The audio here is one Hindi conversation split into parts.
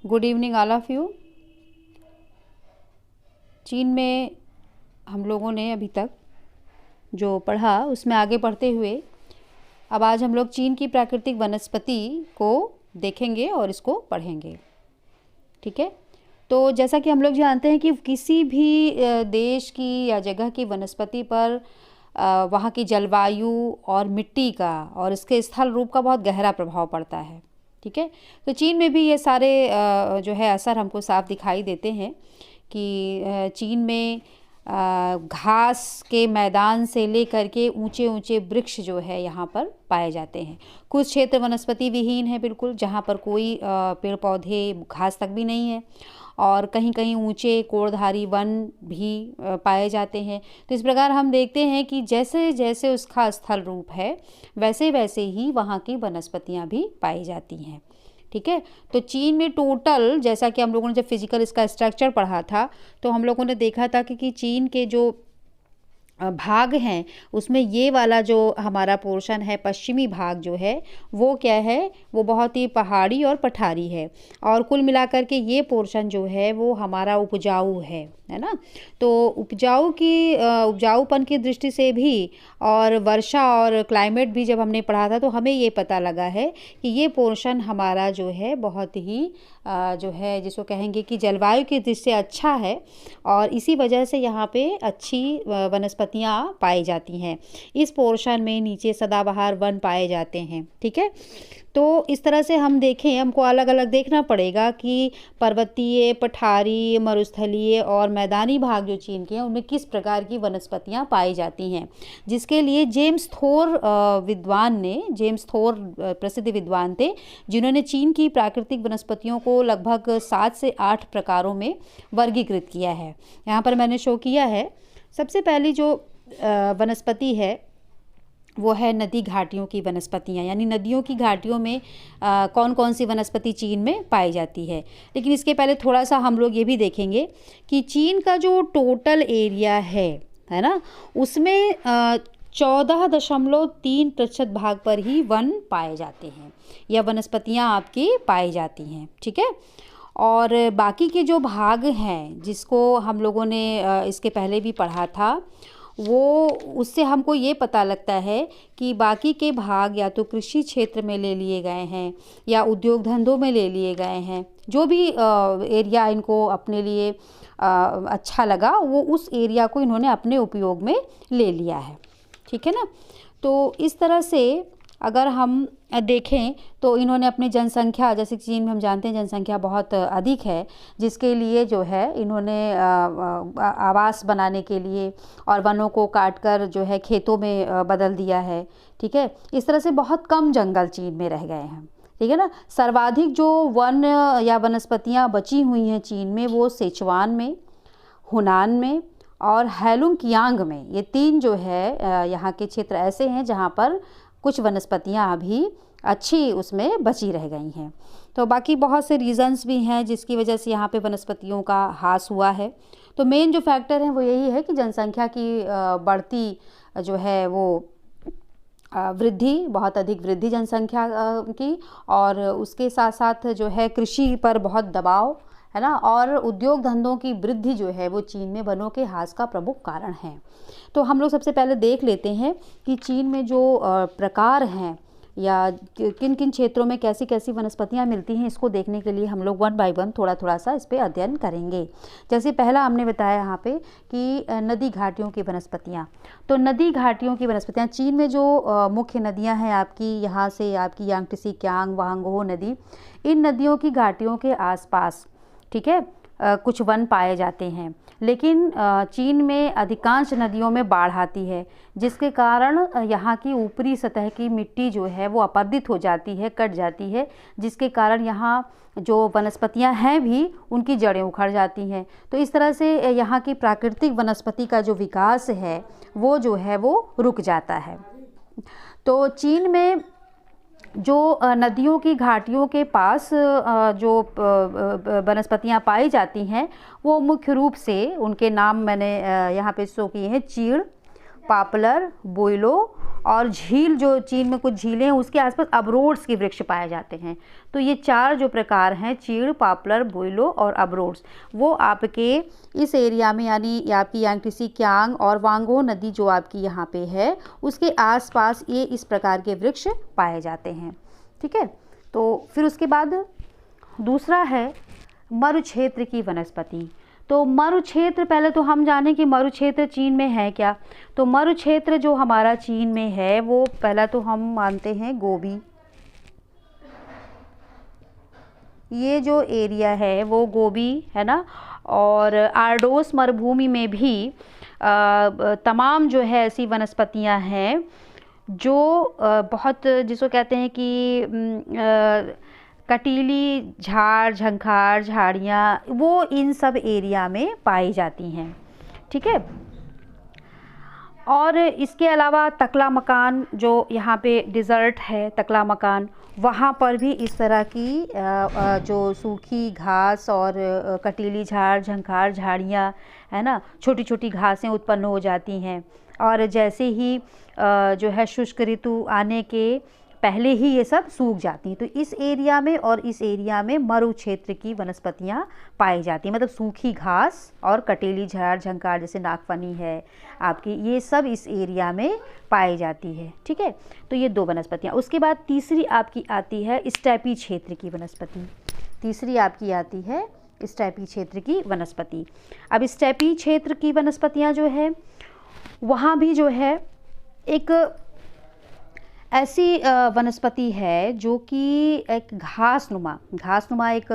Good evening all of you. चीन में हम लोगों ने अभी तक जो पढ़ा उसमें आगे बढ़ते हुए अब आज हम लोग चीन की प्राकृतिक वनस्पति को देखेंगे और इसको पढ़ेंगे। ठीक है, तो जैसा कि हम लोग जानते हैं कि किसी भी देश की या जगह की वनस्पति पर वहाँ की जलवायु और मिट्टी का और इसके स्थल रूप का बहुत गहरा प्रभाव पड़ता है। ठीक है, तो चीन में भी ये सारे जो है असर हमको साफ दिखाई देते हैं कि चीन में घास के मैदान से लेकर के ऊंचे ऊंचे वृक्ष जो है यहाँ पर पाए जाते हैं। कुछ क्षेत्र वनस्पति विहीन है बिल्कुल, जहाँ पर कोई पेड़ पौधे घास तक भी नहीं है, और कहीं कहीं ऊंचे कोड़धारी वन भी पाए जाते हैं। तो इस प्रकार हम देखते हैं कि जैसे जैसे उसका स्थल रूप है वैसे वैसे ही वहाँ की वनस्पतियाँ भी पाई जाती हैं। ठीक है, तो चीन में टोटल, जैसा कि हम लोगों ने जब फिजिकल इसका स्ट्रक्चर पढ़ा था तो हम लोगों ने देखा था कि चीन के जो भाग हैं उसमें ये वाला जो हमारा पोर्शन है, पश्चिमी भाग जो है वो क्या है, वो बहुत ही पहाड़ी और पठारी है, और कुल मिलाकर के ये पोर्शन जो है वो हमारा उपजाऊ है ना। तो उपजाऊपन की दृष्टि से भी और वर्षा और क्लाइमेट भी जब हमने पढ़ा था तो हमें ये पता लगा है कि ये पोर्शन हमारा जो है बहुत ही जो है जिसको कहेंगे कि जलवायु की दृष्टि से अच्छा है, और इसी वजह से यहाँ पे अच्छी वनस्पतियाँ पाई जाती हैं। इस पोर्शन में नीचे सदाबहार वन पाए जाते हैं। ठीक है, तो इस तरह से हम देखें, हमको अलग अलग देखना पड़ेगा कि पर्वतीय, पठारी, मरुस्थलीय और मैदानी भाग जो चीन के हैं उनमें किस प्रकार की वनस्पतियां पाई जाती हैं, जिसके लिए जेम्स थोर प्रसिद्ध विद्वान थे, जिन्होंने चीन की प्राकृतिक वनस्पतियों को लगभग 7 से 8 प्रकारों में वर्गीकृत किया है। यहाँ पर मैंने शो किया है। सबसे पहली जो वनस्पति है वो है नदी घाटियों की वनस्पतियाँ, यानी नदियों की घाटियों में कौन कौन सी वनस्पति चीन में पाई जाती है। लेकिन इसके पहले थोड़ा सा हम लोग ये भी देखेंगे कि चीन का जो टोटल एरिया है ना, उसमें 14.3% भाग पर ही वन पाए जाते हैं या वनस्पतियाँ आपकी पाई जाती हैं। ठीक है, और बाकी के जो भाग हैं जिसको हम लोगों ने इसके पहले भी पढ़ा था, वो उससे हमको ये पता लगता है कि बाकी के भाग या तो कृषि क्षेत्र में ले लिए गए हैं या उद्योग धंधों में ले लिए गए हैं। जो भी एरिया इनको अपने लिए अच्छा लगा वो उस एरिया को इन्होंने अपने उपयोग में ले लिया है। ठीक है ना, तो इस तरह से अगर हम देखें तो इन्होंने अपनी जनसंख्या, जैसे चीन में हम जानते हैं जनसंख्या बहुत अधिक है, जिसके लिए जो है इन्होंने आवास बनाने के लिए और वनों को काटकर जो है खेतों में बदल दिया है। ठीक है, इस तरह से बहुत कम जंगल चीन में रह गए हैं। ठीक है ना, सर्वाधिक जो वन या वनस्पतियाँ बची हुई हैं चीन में वो सिचुआन में, हुनान में और हेलुंगकियांग में। ये 3 जो है यहाँ के क्षेत्र ऐसे हैं जहाँ पर कुछ वनस्पतियाँ अभी अच्छी उसमें बची रह गई हैं। तो बाकी बहुत से रीज़न्स भी हैं जिसकी वजह से यहाँ पे वनस्पतियों का ह्रास हुआ है। तो मेन जो फैक्टर है वो यही है कि जनसंख्या की बढ़ती जो है वो वृद्धि, बहुत अधिक वृद्धि जनसंख्या की, और उसके साथ साथ जो है कृषि पर बहुत दबाव है ना, और उद्योग धंधों की वृद्धि जो है वो चीन में वनों के ह्रास का प्रमुख कारण है। तो हम लोग सबसे पहले देख लेते हैं कि चीन में जो प्रकार हैं या किन किन क्षेत्रों में कैसी कैसी वनस्पतियां मिलती हैं, इसको देखने के लिए हम लोग 1 बाय 1 थोड़ा थोड़ा सा इस पर अध्ययन करेंगे। जैसे पहला हमने बताया यहाँ पे कि नदी घाटियों की वनस्पतियाँ। तो नदी घाटियों की वनस्पतियाँ चीन में जो मुख्य नदियाँ हैं आपकी, यहाँ से आपकी यांगत्से कियांग, वांगहो नदी, इन नदियों की घाटियों के आसपास ठीक है कुछ वन पाए जाते हैं। लेकिन चीन में अधिकांश नदियों में बाढ़ आती है, जिसके कारण यहाँ की ऊपरी सतह की मिट्टी जो है वो अपरदित हो जाती है, कट जाती है, जिसके कारण यहाँ जो वनस्पतियाँ हैं भी उनकी जड़ें उखड़ जाती हैं। तो इस तरह से यहाँ की प्राकृतिक वनस्पति का जो विकास है वो जो है वो रुक जाता है। तो चीन में जो नदियों की घाटियों के पास जो वनस्पतियाँ पाई जाती हैं वो मुख्य रूप से, उनके नाम मैंने यहाँ पे शो किए हैं, चीड़, पापलर, बोइलो और झील, जो चीन में कुछ झीलें हैं उसके आसपास अबरोड्स के वृक्ष पाए जाते हैं। तो ये 4 जो प्रकार हैं, चीड़, पॉपुलर, बोइलो और अबरोड्स, वो आपके इस एरिया में यानी आपकी यांगत्से कियांग और वांगो नदी जो आपकी यहाँ पे है उसके आसपास ये इस प्रकार के वृक्ष पाए जाते हैं। ठीक है, तो फिर उसके बाद दूसरा है मरुक्षेत्र की वनस्पति। तो मरुक्षेत्र, पहले तो हम जानें कि मरुक्षेत्र चीन में है क्या। तो मरुक्षेत्र जो हमारा चीन में है वो पहला तो हम मानते हैं गोबी, ये जो एरिया है वो गोबी है ना। और आर्डोस मरुभूमि में भी तमाम जो है ऐसी वनस्पतियां हैं जो बहुत, जिसको कहते हैं कि कटीली झाड़, झंखाड़, झाड़ियाँ, वो इन सब एरिया में पाई जाती हैं। ठीक है, और इसके अलावा तकला मकान जो यहाँ पे डिज़र्ट है, तकला मकान, वहाँ पर भी इस तरह की जो सूखी घास और कटीली झाड़, झंखाड़, झाड़ियाँ है ना, छोटी छोटी घासें उत्पन्न हो जाती हैं। और जैसे ही जो है शुष्क ऋतु आने के पहले ही ये सब सूख जाती हैं। तो इस एरिया में और इस एरिया में मरु क्षेत्र की वनस्पतियां पाई जाती हैं, मतलब सूखी घास और कटीली झाड़, झंखाड़ जैसे नागफनी है आपकी, ये सब इस एरिया में पाई जाती है। ठीक है, तो ये 2 वनस्पतियां। उसके बाद तीसरी आपकी आती है स्टेपी क्षेत्र की वनस्पति। तीसरी आपकी आती है स्टेपी क्षेत्र की वनस्पति। अब स्टेपी क्षेत्र की वनस्पतियां जो है वहाँ भी जो है एक ऐसी वनस्पति है जो कि एक घासनुमा एक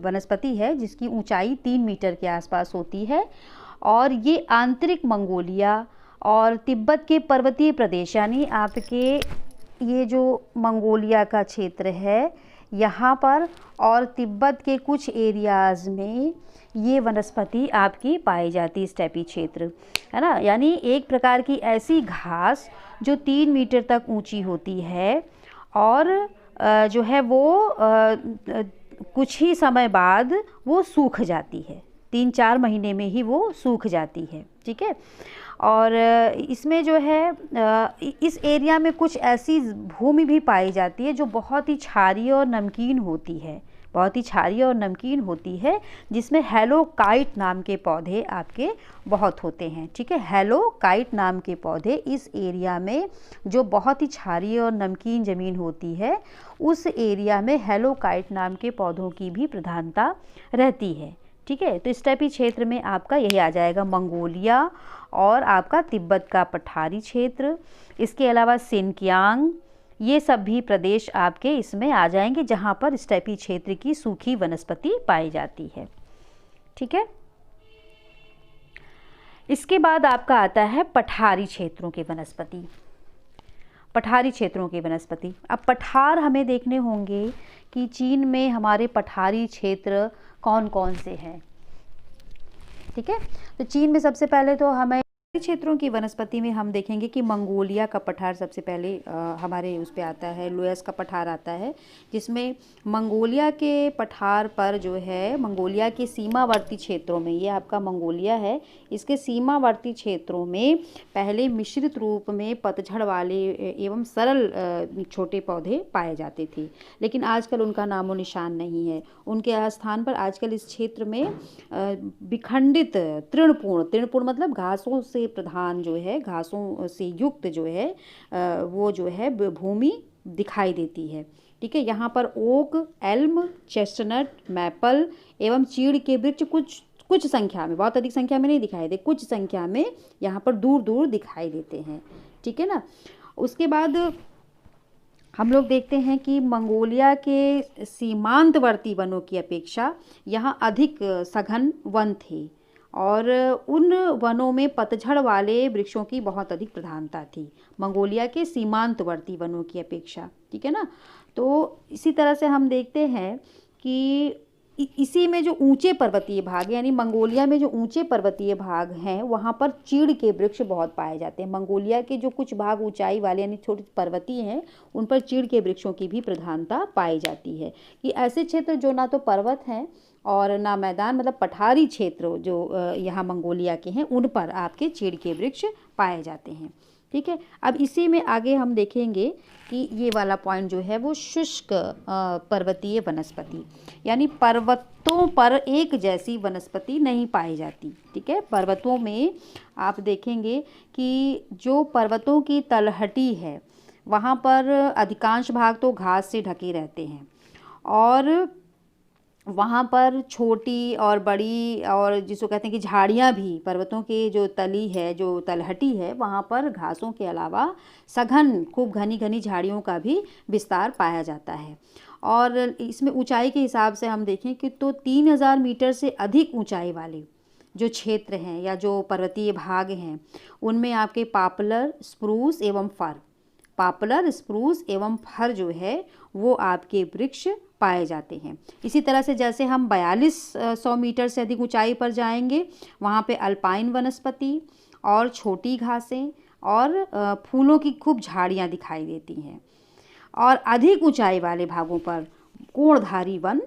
वनस्पति है जिसकी ऊंचाई 3 मीटर के आसपास होती है। और ये आंतरिक मंगोलिया और तिब्बत के पर्वतीय प्रदेश, यानी आपके ये जो मंगोलिया का क्षेत्र है यहाँ पर और तिब्बत के कुछ एरियाज़ में ये वनस्पति आपकी पाई जाती है, स्टेपी क्षेत्र है ना। यानी एक प्रकार की ऐसी घास जो 3 मीटर तक ऊंची होती है और जो है वो कुछ ही समय बाद वो सूख जाती है, 3-4 महीने में ही वो सूख जाती है। ठीक है, और इसमें जो है इस एरिया में कुछ ऐसी भूमि भी पाई जाती है जो बहुत ही क्षारीय और नमकीन होती है, बहुत ही क्षारीय और नमकीन होती है, जिसमें हेलोकाइट नाम के पौधे आपके बहुत होते हैं। ठीक है, हेलोकाइट नाम के पौधे इस एरिया में जो बहुत ही क्षारीय और नमकीन ज़मीन होती है उस एरिया में हेलोकाइट नाम के पौधों की भी प्रधानता रहती है। ठीक है, तो स्टेपी क्षेत्र में आपका यही आ जाएगा, मंगोलिया और आपका तिब्बत का पठारी क्षेत्र, इसके अलावा सिनकियांग, ये सब भी प्रदेश आपके इसमें आ जाएंगे जहाँ पर स्टेपी क्षेत्र की सूखी वनस्पति पाई जाती है। ठीक है, इसके बाद आपका आता है पठारी क्षेत्रों के वनस्पति। पठारी क्षेत्रों की वनस्पति, अब पठार हमें देखने होंगे कि चीन में हमारे पठारी क्षेत्र कौन कौन से हैं। ठीक है, तो चीन में सबसे पहले तो हमें क्षेत्रों की वनस्पति में हम देखेंगे कि मंगोलिया का पठार सबसे पहले हमारे उस पे आता है, लोयस का पठार आता है, जिसमें मंगोलिया के पठार पर जो है मंगोलिया के सीमावर्ती क्षेत्रों में, ये आपका मंगोलिया है, इसके सीमावर्ती क्षेत्रों में पहले मिश्रित रूप में पतझड़ वाले एवं सरल छोटे पौधे पाए जाते थे, लेकिन आजकल उनका नामो निशान नहीं है। उनके स्थान पर आजकल इस क्षेत्र में विखंडित तृणपूर्ण मतलब घासों से प्रधान जो है, घासों से युक्त जो है वो जो है भूमि दिखाई देती है। ठीक है, यहाँ पर ओक, एल्म, चेस्टनट, मैपल एवं चीड़ के वृक्ष कुछ संख्या में, बहुत अधिक संख्या में नहीं दिखाई दे, कुछ संख्या में यहाँ पर दूर दूर दिखाई देते हैं। ठीक है ना, उसके बाद हम लोग देखते हैं कि मंगोलिया के सीमांतवर्ती वनों की अपेक्षा यहाँ अधिक सघन वन थे और उन वनों में पतझड़ वाले वृक्षों की बहुत अधिक प्रधानता थी, मंगोलिया के सीमांतवर्ती वनों की अपेक्षा। ठीक है ना, तो इसी तरह से हम देखते हैं कि इसी में जो ऊंचे पर्वतीय भाग यानी मंगोलिया में जो ऊंचे पर्वतीय भाग हैं वहाँ पर चीड़ के वृक्ष बहुत पाए जाते हैं। मंगोलिया के जो कुछ भाग ऊंचाई वाले यानी छोटे पर्वतीय हैं उन पर चीड़ के वृक्षों की भी प्रधानता पाई जाती है। कि ऐसे क्षेत्र जो ना तो पर्वत हैं और ना मैदान, मतलब पठारी क्षेत्र जो यहाँ मंगोलिया के हैं, उन पर आपके चीड़ के वृक्ष पाए जाते हैं। ठीक है। अब इसी में आगे हम देखेंगे कि ये वाला पॉइंट जो है वो शुष्क पर्वतीय वनस्पति, यानी पर्वतों पर एक जैसी वनस्पति नहीं पाई जाती। ठीक है, पर्वतों में आप देखेंगे कि जो पर्वतों की तलहटी है वहाँ पर अधिकांश भाग तो घास से ढके रहते हैं, और वहाँ पर छोटी और बड़ी और जिसको कहते हैं कि झाड़ियाँ भी, पर्वतों के जो तली है, जो तलहटी है, वहाँ पर घासों के अलावा सघन खूब घनी घनी झाड़ियों का भी विस्तार पाया जाता है। और इसमें ऊंचाई के हिसाब से हम देखें कि तो 3000 मीटर से अधिक ऊंचाई वाले जो क्षेत्र हैं या जो पर्वतीय भाग हैं उनमें आपके पॉपुलर, स्प्रूस एवं फर, पॉपुलर, स्प्रूस एवं फर जो है वो आपके वृक्ष पाए जाते हैं। इसी तरह से जैसे हम 4200 मीटर से अधिक ऊंचाई पर जाएंगे वहाँ पे अल्पाइन वनस्पति और छोटी घासें और फूलों की खूब झाड़ियाँ दिखाई देती हैं, और अधिक ऊंचाई वाले भागों पर कोणधारी वन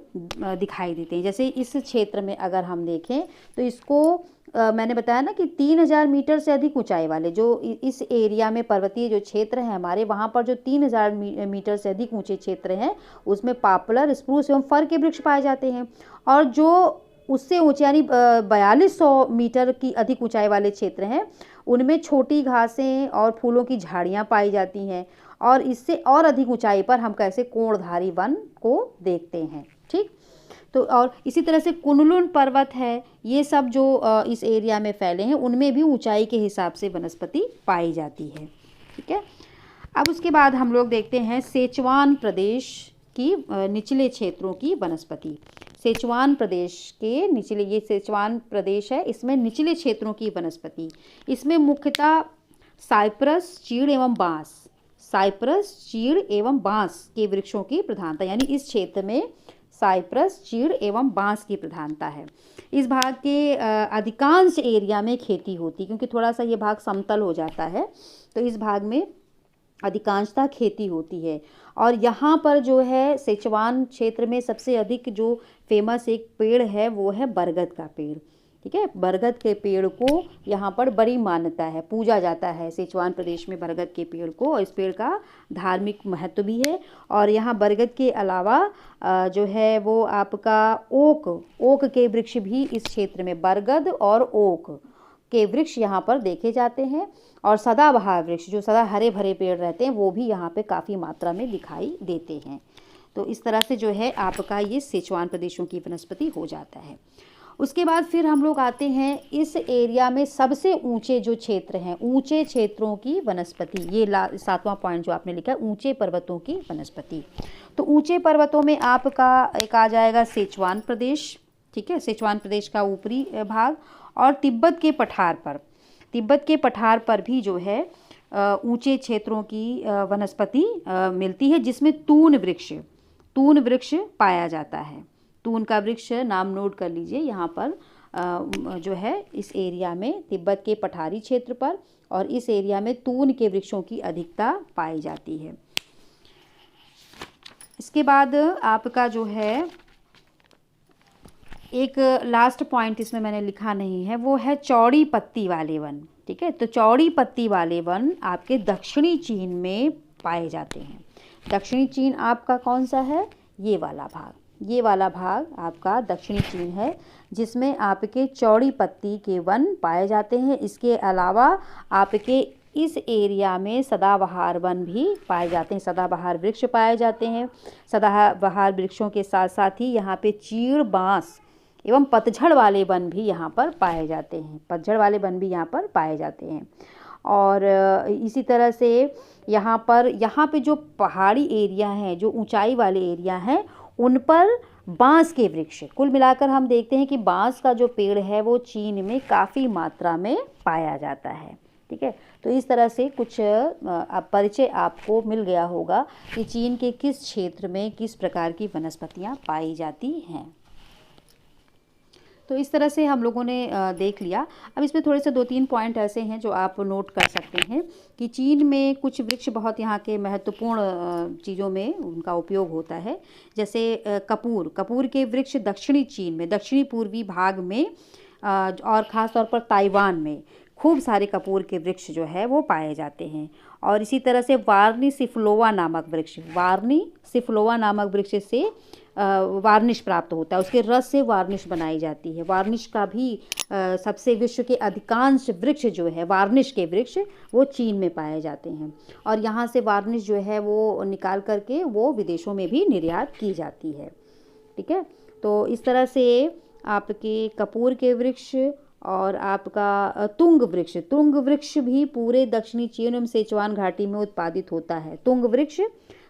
दिखाई देते हैं। जैसे इस क्षेत्र में अगर हम देखें तो इसको मैंने बताया ना कि 3000 मीटर से अधिक ऊंचाई वाले जो इस एरिया में पर्वतीय जो क्षेत्र है हमारे, वहाँ पर जो 3000 मीटर से अधिक ऊंचे क्षेत्र हैं उसमें पॉपुलर, स्प्रूस एवं फर के वृक्ष पाए जाते हैं। और जो उससे ऊंचे यानी 4200 मीटर की अधिक ऊंचाई वाले क्षेत्र हैं उनमें छोटी घासें और फूलों की झाड़ियाँ पाई जाती हैं, और इससे और अधिक ऊंचाई पर हम कैसे कोणधारी वन को देखते हैं। ठीक, तो और इसी तरह से कुनलुन पर्वत है, ये सब जो इस एरिया में फैले हैं उनमें भी ऊंचाई के हिसाब से वनस्पति पाई जाती है। ठीक है, अब उसके बाद हम लोग देखते हैं सेचुआन प्रदेश की निचले क्षेत्रों की वनस्पति। सेचुआन प्रदेश के निचले, ये सेचुआन प्रदेश है, इसमें निचले क्षेत्रों की वनस्पति, इसमें मुख्यतः साइप्रस, चीड़ एवं बांस, साइप्रस, चीड़ एवं बांस के वृक्षों की प्रधानता, यानी इस क्षेत्र में साइप्रस, चीड़ एवं बांस की प्रधानता है। इस भाग के अधिकांश एरिया में खेती होती, क्योंकि थोड़ा सा ये भाग समतल हो जाता है तो इस भाग में अधिकांशतः खेती होती है। और यहाँ पर जो है सेचुआन क्षेत्र में सबसे अधिक जो फेमस एक पेड़ है वो है बरगद का पेड़। ठीक है, बरगद के पेड़ को यहाँ पर बड़ी मान्यता है, पूजा जाता है सेचुआन प्रदेश में बरगद के पेड़ को, और इस पेड़ का धार्मिक महत्व भी है। और यहाँ बरगद के अलावा जो है वो आपका ओक के वृक्ष भी इस क्षेत्र में, बरगद और ओक के वृक्ष यहाँ पर देखे जाते हैं, और सदाबहार वृक्ष जो सदा हरे भरे पेड़ रहते हैं वो भी यहाँ पे काफ़ी मात्रा में दिखाई देते हैं। तो इस तरह से जो है आपका ये सेचुआन प्रदेशों की वनस्पति हो जाता है। उसके बाद फिर हम लोग आते हैं इस एरिया में सबसे ऊंचे जो क्षेत्र हैं, ऊंचे क्षेत्रों की वनस्पति, ये 7वां पॉइंट जो आपने लिखा है, ऊंचे पर्वतों की वनस्पति। तो ऊंचे पर्वतों में आपका एक आ जाएगा सेचुआन प्रदेश। ठीक है, सेचुआन प्रदेश का ऊपरी भाग, और तिब्बत के पठार पर, तिब्बत के पठार पर भी जो है ऊंचे क्षेत्रों की वनस्पति मिलती है, जिसमें तून वृक्ष पाया जाता है। तून का वृक्ष नाम नोट कर लीजिए यहाँ पर जो है इस एरिया में, तिब्बत के पठारी क्षेत्र पर, और इस एरिया में तून के वृक्षों की अधिकता पाई जाती है। इसके बाद आपका जो है एक लास्ट पॉइंट इसमें मैंने लिखा नहीं है, वो है चौड़ी पत्ती वाले वन। ठीक है, तो चौड़ी पत्ती वाले वन आपके दक्षिणी चीन में पाए जाते हैं। दक्षिणी चीन आपका कौन सा है, ये वाला भाग आपका दक्षिणी चीन है, जिसमें आपके चौड़ी पत्ती के वन पाए जाते हैं। इसके अलावा आपके इस एरिया में सदाबहार वन भी पाए जाते हैं, सदाबहार वृक्ष पाए जाते हैं। सदाबहार वृक्षों के साथ साथ ही यहाँ पे चीड़, बांस एवं पतझड़ वाले वन भी यहाँ पर पाए जाते हैं, और इसी तरह से यहाँ पे जो पहाड़ी एरिया हैं, जो ऊंचाई वाले एरिया हैं, उन पर बांस के वृक्ष, कुल मिलाकर हम देखते हैं कि बांस का जो पेड़ है वो चीन में काफ़ी मात्रा में पाया जाता है। ठीक है, तो इस तरह से कुछ परिचय आपको मिल गया होगा कि चीन के किस क्षेत्र में किस प्रकार की वनस्पतियाँ पाई जाती हैं। तो इस तरह से हम लोगों ने देख लिया। अब इसमें थोड़े से 2-3 पॉइंट ऐसे हैं जो आप नोट कर सकते हैं कि चीन में कुछ वृक्ष बहुत यहाँ के महत्वपूर्ण चीज़ों में उनका उपयोग होता है। जैसे कपूर के वृक्ष दक्षिणी चीन में, दक्षिणी पूर्वी भाग में और ख़ास तौर पर ताइवान में खूब सारे कपूर के वृक्ष जो है वो पाए जाते हैं। और इसी तरह से वार्निसिफ्लोवा नामक वृक्ष, वार्निसिफ्लोवा नामक वृक्ष से वार्निश प्राप्त होता है, उसके रस से वार्निश बनाई जाती है। वार्निश का भी सबसे विश्व के अधिकांश वृक्ष जो है वार्निश के वृक्ष वो चीन में पाए जाते हैं। और यहाँ से वार्निश जो है वो निकाल करके वो विदेशों में भी निर्यात की जाती है। ठीक है, तो इस तरह से आपके कपूर के वृक्ष और आपका तुंग वृक्ष भी पूरे दक्षिणी चीन एवं सिचुआन घाटी में उत्पादित होता है। तुंग वृक्ष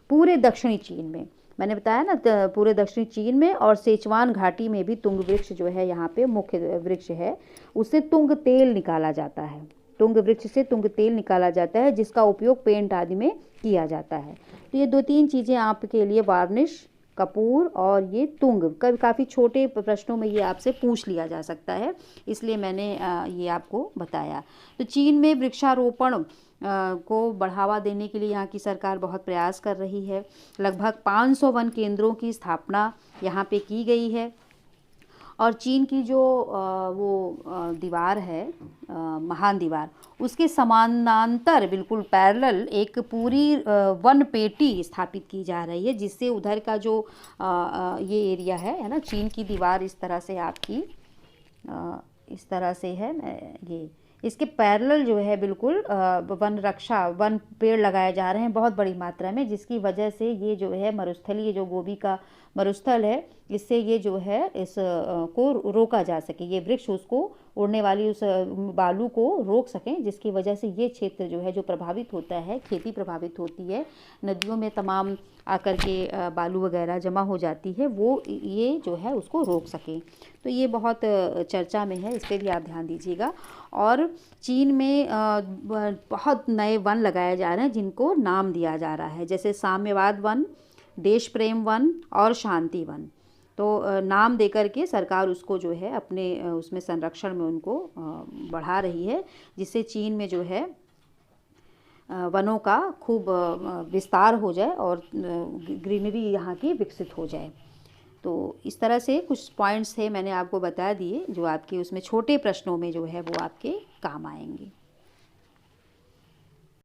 पूरे दक्षिणी चीन में, मैंने बताया ना, पूरे दक्षिणी चीन में और सिचुआन घाटी में भी तुंग वृक्ष जो है यहाँ पे मुख्य वृक्ष है। उससे तुंग तेल निकाला जाता है, तुंग वृक्ष से तुंग तेल निकाला जाता है, जिसका उपयोग पेंट आदि में किया जाता है। तो ये 2-3 चीज़ें आपके लिए, वार्निश, कपूर और ये तुंग, काफ़ी छोटे प्रश्नों में ये आपसे पूछ लिया जा सकता है, इसलिए मैंने ये आपको बताया। तो चीन में वृक्षारोपण को बढ़ावा देने के लिए यहाँ की सरकार बहुत प्रयास कर रही है। लगभग 500 वन केंद्रों की स्थापना यहाँ पे की गई है। और चीन की जो दीवार है, महान दीवार, उसके समानांतर बिल्कुल पैरेलल एक पूरी वन पेटी स्थापित की जा रही है, जिससे उधर का जो ये एरिया है ना, चीन की दीवार इस तरह से आपकी इस तरह से है, ये इसके पैरेलल जो है बिल्कुल वन पेड़ लगाए जा रहे हैं बहुत बड़ी मात्रा में, जिसकी वजह से ये जो है मरुस्थलीय, ये जो गोबी का मरुस्थल है, इससे ये जो है इस को रोका जा सके, ये वृक्ष उसको उड़ने वाली उस बालू को रोक सकें, जिसकी वजह से ये क्षेत्र जो है जो प्रभावित होता है, खेती प्रभावित होती है, नदियों में तमाम आकर के बालू वगैरह जमा हो जाती है, वो ये जो है उसको रोक सकें। तो ये बहुत चर्चा में है, इस पर भी आप ध्यान दीजिएगा। और चीन में बहुत नए वन लगाए जा रहे हैं, जिनको नाम दिया जा रहा है, जैसे साम्यवाद वन, देश प्रेम वन और शांति वन। तो नाम देकर के सरकार उसको जो है अपने उसमें संरक्षण में उनको बढ़ा रही है, जिससे चीन में जो है वनों का खूब विस्तार हो जाए और ग्रीनरी यहाँ की विकसित हो जाए। तो इस तरह से कुछ पॉइंट्स थे, मैंने आपको बता दिए, जो आपके उसमें छोटे प्रश्नों में जो है वो आपके काम आएंगे।